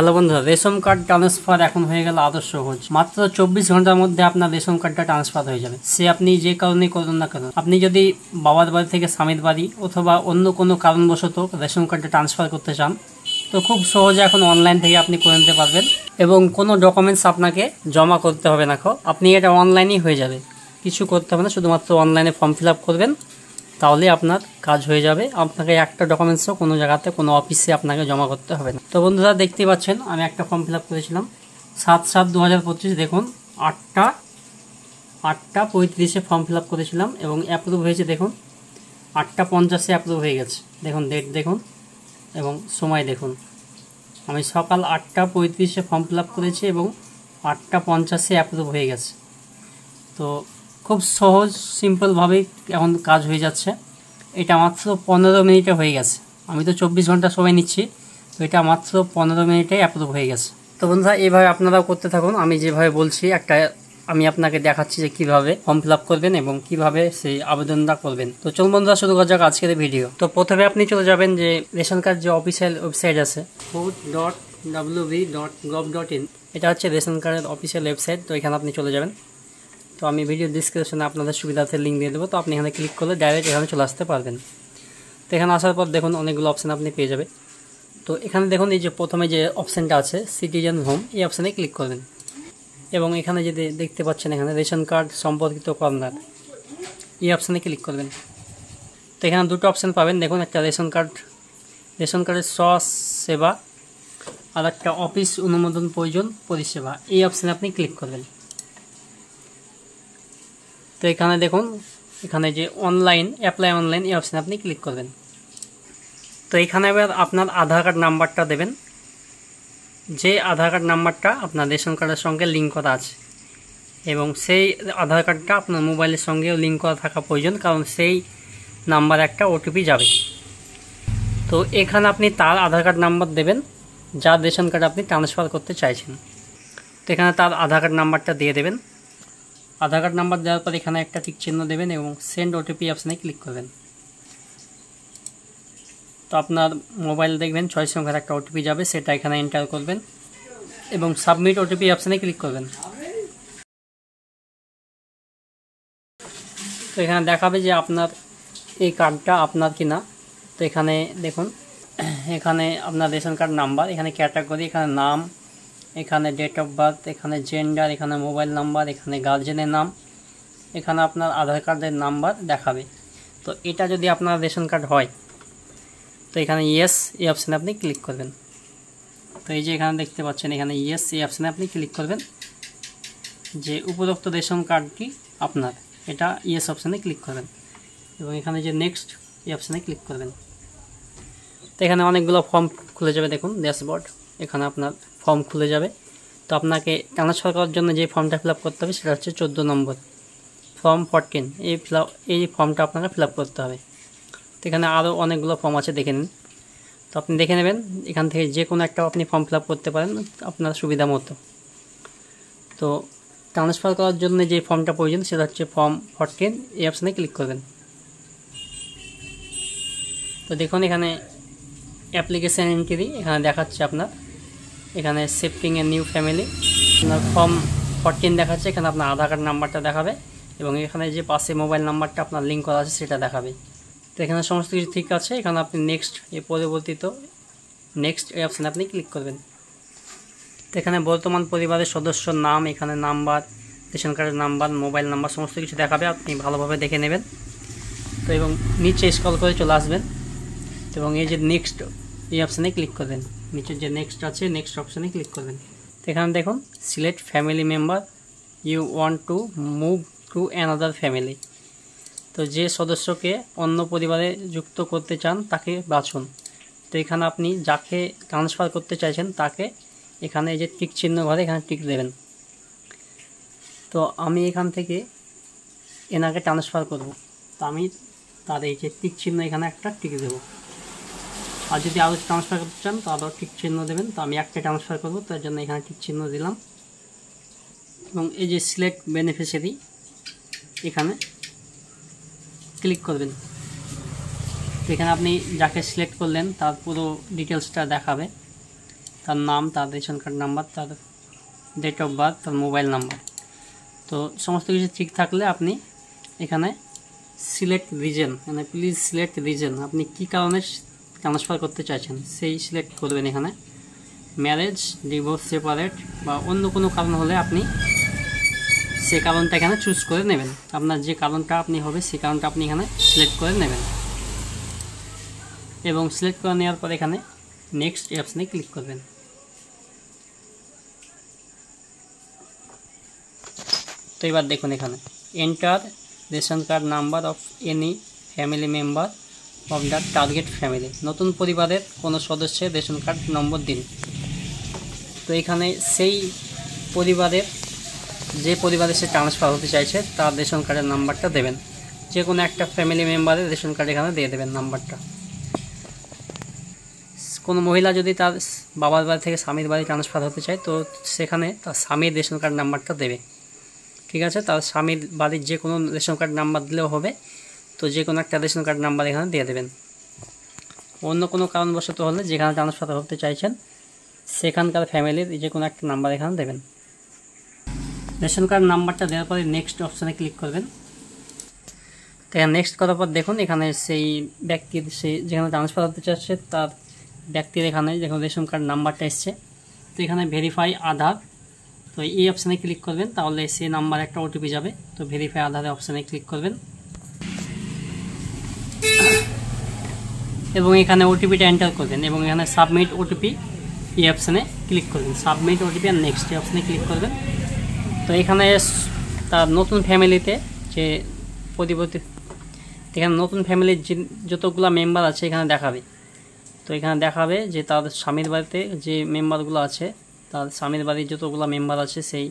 Hello বন্ধুরা, ration card transfer এখন হয়ে গেল আদর্শ সহজ। মাত্র 24 ঘন্টার মধ্যে আপনার রেশন কার্ডটা ট্রান্সফার হয়ে যাবে। সে আপনি যে কারণেই করুন না কেন, আপনি যদি বাবার বাড়ি থেকে স্বামীর বাড়ি অথবা অন্য কোনো কারণবশত রেশন কার্ডটা ট্রান্সফার করতে চান, তো খুব সহজে এখন অনলাইন থেকে আপনি করে নিতে পারবেন এবং কোনো ডকুমেন্টস আপনাকে জমা করতে হবে না। আপনি এটা অনলাইনেই হয়ে যাবে, কিছু করতে হবে না, শুধুমাত্র অনলাইনে ফর্ম ফিল আপ করবেন, তাহলে আপনার কাজ হয়ে যাবে। আপনাকে একটা ডকুমেন্টসও কোনো জায়গাতে কোনো অফিসে আপনাকে জমা করতে হবে না। তো বন্ধুরা, দেখতেই পাচ্ছেন আমি একটা ফর্ম ফিল আপ করেছিলাম 7/7/2025। দেখুন 8টা 35-এ ফর্ম ফিল আপ করেছিলাম এবং অ্যাপ্রুভ হয়েছে। দেখুন 8টা 50-এ অ্যাপ্রুভ হয়ে গেছে। দেখুন ডেট দেখুন এবং সময় দেখুন। আমি সকাল 8টা 35-এ ফর্ম ফিল আপ করেছি এবং 8টা 50-এ অ্যাপ্রুভ হয়ে গেছে। তো খুব সহজ সিম্পলভাবেই এখন কাজ হয়ে যাচ্ছে। এটা মাত্র 15 মিনিটে হয়ে গেছে। আমি তো 24 ঘন্টা সময় নিচ্ছি, তো এটা মাত্র 15 মিনিটে অ্যাপ্রুভ হয়ে গেছে। তো বন্ধুরা, এইভাবে আপনারাও করতে থাকুন। আমি যেভাবে বলছি আমি আপনাকে দেখাচ্ছি যে কীভাবে ফর্ম ফিল আপ করবেন এবং কিভাবে সেই আবেদনটা করবেন। তো চলুন বন্ধুরা, শুরু করা যাক আজকের ভিডিও। তো প্রথমে আপনি চলে যাবেন যে রেশন কার্ড যে অফিসিয়াল ওয়েবসাইট আছে food.wb.gov.in, এটা হচ্ছে রেশন কার্ডের অফিসিয়াল ওয়েবসাইট। তো এখানে আপনি চলে যাবেন। তো আমি ভিডিও ডিসক্রিপশনে আপনাদের সুবিধার্থে লিঙ্ক দিয়ে দেবো। তো আপনি এখানে ক্লিক করলে ডাইরেক্ট এখানে চলে আসতে পারবেন। তো এখানে আসার পর দেখুন অনেকগুলো অপশান আপনি পেয়ে যাবে। তো এখানে দেখুন এই যে প্রথমে যে অপশানটা আছে সিটিজেন হোম, এই অপশানে ক্লিক করবেন এবং এখানে যদি দেখতে পাচ্ছেন এখানে রেশন কার্ড সম্পর্কিত কর্নার, এই অপশানে ক্লিক করবেন। তো এখানে দুটো অপশান পাবেন। দেখুন একটা রেশন কার্ডের সেবা আর একটা অফিস অনুমোদন প্রয়োজন পরিষেবা, এই অপশানে আপনি ক্লিক করবেন। তো এখানে দেখুন এখানে যে অ্যাপ্লাই অনলাইন, এই অপশানে আপনি ক্লিক করবেন। তো এখানে এবার আপনার আধার কার্ড নাম্বারটা দেবেন, যে আধার কার্ড নাম্বারটা আপনার রেশন কার্ডের সঙ্গে লিঙ্ক করা আছে এবং সেই আধার কার্ডটা আপনার মোবাইলের সঙ্গেও লিঙ্ক করা থাকা প্রয়োজন, কারণ সেই নাম্বার একটা ওটিপি যাবে। তো এখানে আপনি তার আধার কার্ড নাম্বার দেবেন যার রেশন কার্ড আপনি ট্রান্সফার করতে চাইছেন। তো এখানে তার আধার কার্ড নাম্বারটা দিয়ে দেবেন। আধার কার্ড নাম্বার দেওয়ার পর এখানে একটা টিক চিহ্ন দেবেন এবং সেন্ড ওটিপি অপশানে ক্লিক করবেন। তো আপনার মোবাইল দেখবেন 6 সংখ্যার একটা ওটিপি যাবে, সেটা এখানে এন্টার করবেন এবং সাবমিট ওটিপি অপশানে ক্লিক করবেন। তো এখানে দেখাবে যে আপনার এই কার্ডটা আপনার কিনা। তো এখানে দেখুন এখানে আপনার রেশন কার্ড নাম্বার, এখানে ক্যাটাগরি, এখানে নাম, এখানে ডেট অফ বার্থ, এখানে জেন্ডার, এখানে মোবাইল নাম্বার, এখানে গার্জেনের নাম, এখানে আপনার আধার কার্ডের নাম্বার দেখাবে। তো এটা যদি আপনার রেশন কার্ড হয় তো এখানে ইয়েস এই অপশানে আপনি ক্লিক করবেন। তো এই যে এখানে দেখতে পাচ্ছেন এখানে ইয়েস এই অপশানে আপনি ক্লিক করবেন যে উপরোক্ত রেশন কার্ডটি আপনার, এটা ইয়েস অপশানে ক্লিক করবেন এবং এখানে যে নেক্সট এই অপশানে ক্লিক করবেন। তো এখানে অনেকগুলো ফর্ম খুলে যাবে। দেখুন ড্যাশবোর্ড, এখানে আপনার ফর্ম খুলে যাবে। তো আপনাকে ট্রান্সফার করার জন্য যে ফর্মটা ফিল আপ করতে হবে সেটা হচ্ছে 14 নম্বর ফর্ম 14, এই ফর্মটা আপনাকে ফিল আপ করতে হবে। তো এখানে আরও অনেকগুলো ফর্ম আছে, দেখে নিন। তো আপনি দেখে নেবেন, এখান থেকে যে কোনো একটা আপনি ফর্ম ফিল আপ করতে পারেন আপনার সুবিধা মতো। তো ট্রান্সফার করার জন্য যে ফর্মটা প্রয়োজন সেটা হচ্ছে ফর্ম 14, এই অপশানে ক্লিক করবেন। তো দেখুন এখানে অ্যাপ্লিকেশান এন্ট্রি এখানে দেখাচ্ছে আপনার, এখানে শিফটিং এ নিউ ফ্যামিলি, আপনার ফর্ম 14 দেখাচ্ছে, এখানে আপনার আধার কার্ড নাম্বারটা দেখাবে এবং এখানে যে পাশে মোবাইল নাম্বারটা আপনার লিঙ্ক করা আছে সেটা দেখাবে। তো এখানে সমস্ত কিছু ঠিক আছে। এখানে আপনি নেক্সট এই অপশানে আপনি ক্লিক করবেন। তো এখানে বর্তমান পরিবারের সদস্যর নাম, এখানে নাম্বার, রেশন কার্ডের নাম্বার, মোবাইল নাম্বার সমস্ত কিছু দেখাবে, আপনি ভালোভাবে দেখে নেবেন। তো এবং নিচে স্ক্রল করে চলে আসবেন এবং এই যে নেক্সট এই অপশানে ক্লিক করবেন। নিচে যে নেক্সট আছে নেক্সট অপশানে ক্লিক করবেন। তো এখানে দেখুন select family member you want to move to another family. তো যে সদস্যকে অন্য পরিবারে যুক্ত করতে চান তাকে বাছুন। তো এখানে আপনি যাকে ট্রান্সফার করতে চাইছেন তাকে এখানে এই যে টিক চিহ্ন ঘরে এখানে টিক দেবেন। তো আমি এখান থেকে এনাকে ট্রান্সফার করব, তো আমি তার এই যে টিক চিহ্ন এখানে একটা টিক দেব। আর যদি আরও ট্রান্সফার করতে চান তো আরও টিক চিহ্ন দেবেন। তো আমি একটা ট্রান্সফার করব, তার জন্য এখানে টিক চিহ্ন দিলাম এবং এই যে সিলেক্ট বেনিফিশিয়ারি এখানে ক্লিক করবেন। তো এখানে আপনি যাকে সিলেক্ট করলেন তার পুরো ডিটেলসটা দেখাবে। তো তার নাম, তার রেশন কার্ড নাম্বার, তার ডেট অফ বার্থ, তার মোবাইল নাম্বার। তো সমস্ত কিছু ঠিক থাকলে আপনি এখানে সিলেক্ট রিজন, মানে প্লিজ সিলেক্ট রিজন, আপনি কী কারণে ট্রান্সফার করতে চাইছেন সেই সিলেক্ট করবেন। এখানে ম্যারেজ, ডিভোর্স, সেপারেট বা অন্য কোনো কারণ হলে আপনি সেই কারণটা এখানে চুজ করে নেবেন। আপনার যে কারণটা আপনি হবে সেই কারণটা আপনি এখানে সিলেক্ট করে নেবেন এবং সিলেক্ট করে নেওয়ার পর এখানে নেক্সট অপশনে ক্লিক করবেন। তো এবার দেখুন এখানে enter ration card number of any family member of the target family, নতুন পরিবারের কোনো সদস্যের রেশন কার্ড নম্বর দিন। তো এখানে সেই পরিবারের, যে পরিবারে সে ট্রান্সফার হতে চাইছে তার রেশন কার্ডের নাম্বারটা দেবেন। যে কোনো একটা ফ্যামিলি মেম্বারের রেশন কার্ড এখানে দিয়ে দেবেন নাম্বারটা। কোনো মহিলা যদি তার বাবার বাড়ি থেকে স্বামীর বাড়ি ট্রান্সফার হতে চায় তো সেখানে তার স্বামীর রেশন কার্ড নাম্বারটা দেবে। ঠিক আছে, তার স্বামীর বাড়ির যে কোনো রেশন কার্ড নাম্বার দিলেও হবে। তো যে কোনো একটা রেশন কার্ড নাম্বার এখানে দিয়ে দেবেন। অন্য কোনো কারণবশত হলে যেখানে ট্রান্সফার হতে চাইছেন সেখানকার ফ্যামিলির যে কোনো একটা নাম্বার এখানে দেবেন। রেশন কার্ড নাম্বারটা দেওয়ার পরে নেক্সট অপশানে ক্লিক করবেন। তো এখানে নেক্সট করার পর দেখুন এখানে সেই ব্যক্তির, সে যেখানে ট্রান্সফার হতে চাচ্ছে তার ব্যক্তির এখানে দেখুন রেশন কার্ড নাম্বারটা এসছে। তো এখানে ভেরিফাই আধার, তো এই অপশানে ক্লিক করবেন, তাহলে সেই নাম্বার একটা ওটিপি যাবে। তো ভেরিফাই আধারের অপশানে ক্লিক করবেন এবং এখানে ওটিপিটা এন্টার করবেন এবং এখানে সাবমিট ওটিপি এই অপশানে ক্লিক করবেন। সাবমিট ওটিপি আর নেক্সট এই অপশানে ক্লিক করবেন। তো এখানে তার নতুন ফ্যামিলিতে যে পরিবর্তিত, এখানে নতুন ফ্যামিলির যে যতগুলো মেম্বার আছে এখানে দেখাবে। তো এখানে দেখাবে যে তার স্বামীর বাড়িতে যে মেম্বারগুলো আছে, তার স্বামীর বাড়ির যতগুলো মেম্বার আছে সেই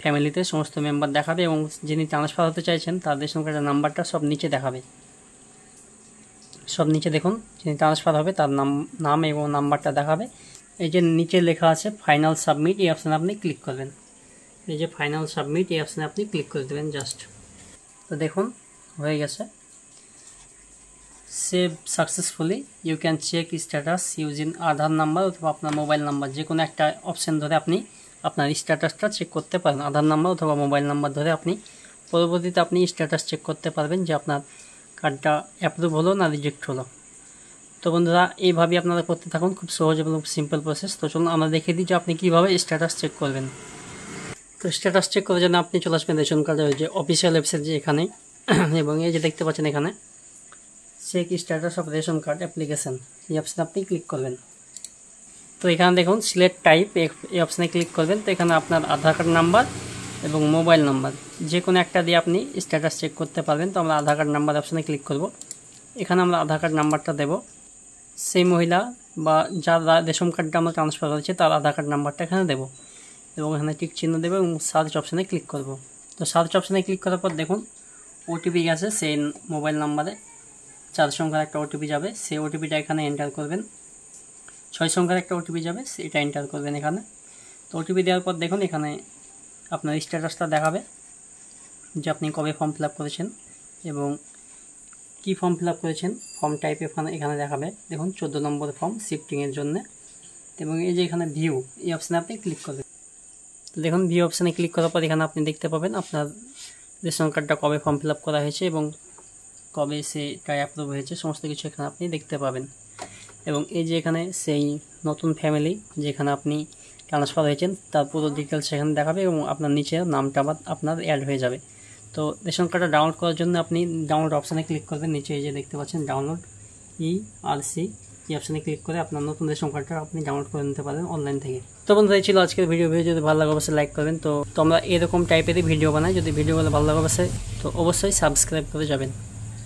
ফ্যামিলিতে সমস্ত মেম্বার দেখাবে এবং যিনি ট্রান্সফার হতে চাইছেন তার রেশন কার্ডের নাম্বারটা সব নিচে দেখাবে। সব নিচে দেখুন যিনি ট্রান্সফার হবে তার নাম এবং নাম্বারটা দেখাবে। এই যে নিচে লেখা আছে ফাইনাল সাবমিট, এই অপশানে আপনি ক্লিক করবেন। এই যে ফাইনাল সাবমিট এই অপশানে আপনি ক্লিক করে দেবেন জাস্ট। তো দেখুন হয়ে গেছে। Save successfully, you can check status using Aadhaar number অথবা আপনার মোবাইল নাম্বার, যে কোনো একটা অপশান ধরে আপনি আপনার স্ট্যাটাসটা চেক করতে পারেন। আধার নাম্বার অথবা মোবাইল নাম্বার ধরে আপনি পরবর্তীতে আপনি স্ট্যাটাস চেক করতে পারবেন যে আপনার কার্ডটা অ্যাপ্রুভ হলো না রিজেক্ট হলো। তো বন্ধুরা এইভাবেই আপনারা করতে থাকুন, খুব সহজ এবং সিম্পল প্রসেস। তো চলুন আমরা দেখিয়ে দিই যে আপনি কীভাবে স্ট্যাটাস চেক করবেন। তো স্ট্যাটাস চেক করার জন্য আপনি চলে আসবেন রেশন কার্ডের যে অফিসিয়াল ওয়েবসাইট যে এখানে, এবং এই যে দেখতে পাচ্ছেন এখানে check status of ration card application, এই অপশানে আপনি ক্লিক করবেন। তো এখানে দেখুন সিলেক্ট টাইপ, এই অপশানে ক্লিক করবেন। তো এখানে আপনার আধার কার্ড নাম্বার এবং মোবাইল নাম্বার যে কোনো একটা দিয়ে আপনি স্ট্যাটাস চেক করতে পারবেন। তো আমরা আধার কার্ড নাম্বার অপশানে ক্লিক করব। এখানে আমরা আধার কার্ড নাম্বারটা দেব। সেই মহিলা বা যার রেশন কার্ডটা আমরা ট্রান্সফার করেছি তার আধার কার্ড নাম্বারটা এখানে দেব এবং এখানে টিক চিহ্ন দেবো এবং সার্চ অপশানে ক্লিক করব। তো সার্চ অপশানে ক্লিক করার পর দেখুন ওটিপি গেছে, সেই মোবাইল নাম্বারে 4 সংখ্যার একটা ওটিপি যাবে, সেই ওটিপিটা এখানে এন্টার করবেন। 6 সংখ্যার একটা ওটিপি যাবে, সেটা এন্টার করবেন এখানে। তো ওটিপি দেওয়ার পর দেখুন এখানে আপনার স্ট্যাটাসটা দেখাবে যে আপনি কবে ফর্ম ফিল আপ করেছেন এবং কী ফর্ম ফিল আপ করেছেন। ফর্ম টাইপ এখানে দেখাবে, দেখুন 14 নম্বর ফর্ম শিফটিংয়ের জন্য। এবং এই যে এখানে ভিউ, এই অপশানে আপনি ক্লিক করবেন। তো দেখুন ভিউ অপশানে ক্লিক করার পর এখানে আপনি দেখতে পাবেন আপনার রেশন কার্ডটা কবে ফর্ম ফিল আপ করা হয়েছে এবং কবে সেটা অ্যাপ্রুভ হয়েছে, সমস্ত কিছু এখানে আপনি দেখতে পাবেন। এবং এই যে এখানে সেই নতুন ফ্যামিলি যেখানে আপনি ট্রান্সফার হয়েছেন তার পুরো ডিটেলস সেখানে দেখাবে এবং আপনার নিচে নামটা আবার আপনার অ্যাড হয়ে যাবে। তো রেশন কার্ডটা ডাউনলোড করার জন্য আপনি ডাউনলোড অপশানে ক্লিক করবেন। নিচে এই যে দেখতে পাচ্ছেন ডাউনলোড ERC, এই অপশানে ক্লিক করে আপনার নতুন রেশন কার্ডটা আপনি ডাউনলোড করে নিতে পারেন অনলাইন থেকে। তো বন্ধুরা এই ছিল আজকের ভিডিও। যদি ভালো লাগে অবশ্যই লাইক করবেন। তো আমরা এরকম টাইপেরই ভিডিও বানাই, যদি ভিডিওগুলো ভালো লাগে অবশ্যই সাবস্ক্রাইব করে যাবেন।